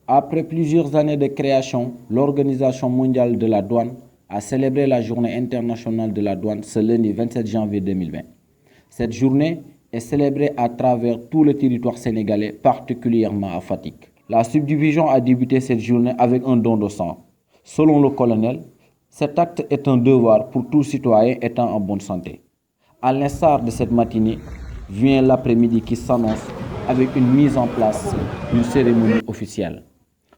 Après plusieurs années de création, l'Organisation mondiale de la douane a célébré la journée internationale de la douane ce lundi 27 janvier 2020. Cette journée est célébrée à travers tout le territoire sénégalais, particulièrement à Fatick. La subdivision a débuté cette journée avec un don de sang. Selon le colonel, cet acte est un devoir pour tout citoyen étant en bonne santé. À l'instar de cette matinée, vient l'après-midi qui s'annonce avec une mise en place d'une cérémonie officielle.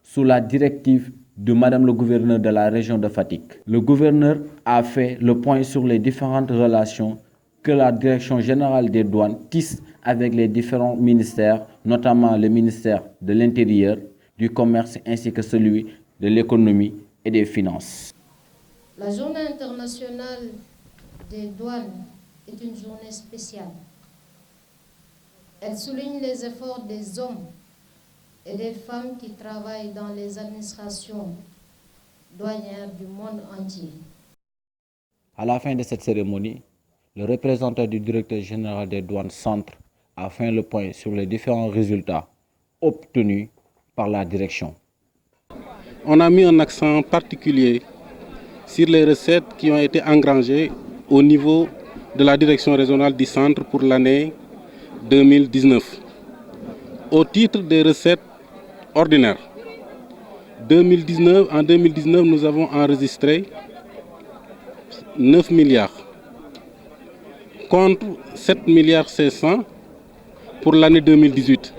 Sous la directive de Madame le gouverneur de la région de Fatick, le gouverneur a fait le point sur les différentes relations que la Direction générale des douanes tisse avec les différents ministères, notamment le ministère de l'Intérieur, du Commerce ainsi que celui de l'Économie et des Finances. La Journée internationale des douanes est une journée spéciale. Elle souligne les efforts des hommes et des femmes qui travaillent dans les administrations douanières du monde entier. À la fin de cette cérémonie, le représentant du directeur général des douanes Centre a fait le point sur les différents résultats obtenus par la direction. On a mis un accent particulier sur les recettes qui ont été engrangées au niveau de la direction régionale du Centre pour l'année 2019. Au titre des recettes ordinaires, en 2019, nous avons enregistré 9 milliards contre 7 milliards 500 pour l'année 2018.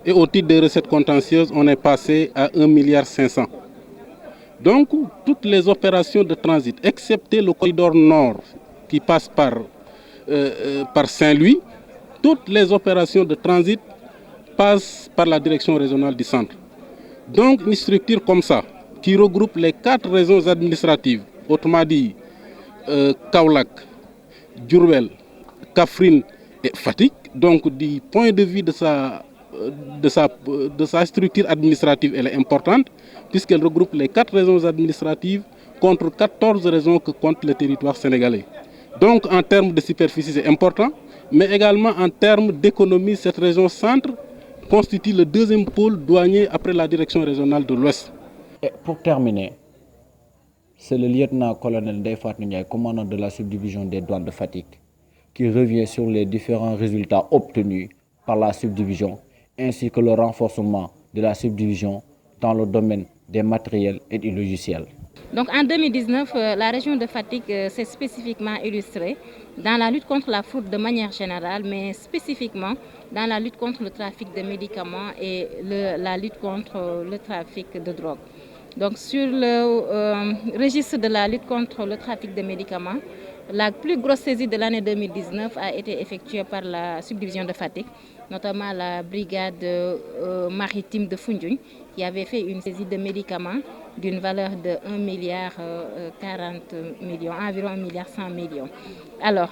Et au titre des recettes contentieuses, on est passé à 1 milliard 500. Donc, toutes les opérations de transit, excepté le corridor nord qui passe par Saint-Louis, toutes les opérations de transit passent par la direction régionale du Centre. Donc, une structure comme ça, qui regroupe les 4 régions administratives, autrement dit Kaolack, Diourbel, Kaffrine et Fatick, donc du point de vue de sa structure administrative, elle est importante, puisqu'elle regroupe les 4 régions administratives contre 14 régions que compte le territoire sénégalais. Donc, en termes de superficie, c'est important, mais également en termes d'économie, cette région centre constitue le deuxième pôle douanier après la direction régionale de l'Ouest. Et pour terminer, c'est le lieutenant-colonel Ndeye Fatou Ndiaye, commandant de la subdivision des douanes de Fatick, qui revient sur les différents résultats obtenus par la subdivision, ainsi que le renforcement de la subdivision dans le domaine des matériels et du logiciel. Donc en 2019, la région de Fatick s'est spécifiquement illustrée dans la lutte contre la fraude de manière générale, mais spécifiquement dans la lutte contre le trafic de médicaments et la lutte contre le trafic de drogue. Donc sur le registre de la lutte contre le trafic de médicaments, la plus grosse saisie de l'année 2019 a été effectuée par la subdivision de Fatick, notamment la brigade maritime de Foundiougne, qui avait fait une saisie de médicaments d'une valeur de 1 milliard 40 millions, environ 1 milliard 100 millions. Alors,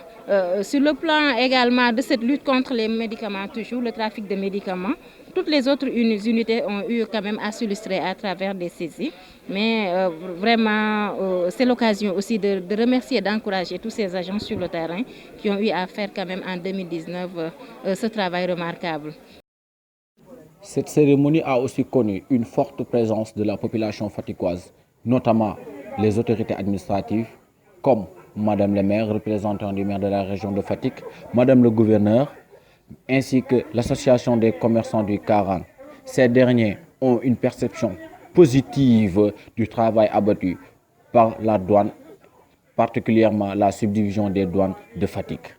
sur le plan également de cette lutte contre les médicaments, toujours le trafic de médicaments, toutes les autres unités ont eu quand même à s'illustrer à travers des saisies. Mais vraiment, c'est l'occasion aussi de remercier et d'encourager tous ces agents sur le terrain qui ont eu à faire quand même en 2019 ce travail remarquable. Cette cérémonie a aussi connu une forte présence de la population fatickoise, notamment les autorités administratives, comme Madame le maire, représentant du maire de la région de Fatick, Madame le gouverneur, ainsi que l'association des commerçants du Karang. Ces derniers ont une perception positive du travail abattu par la douane, particulièrement la subdivision des douanes de Fatick.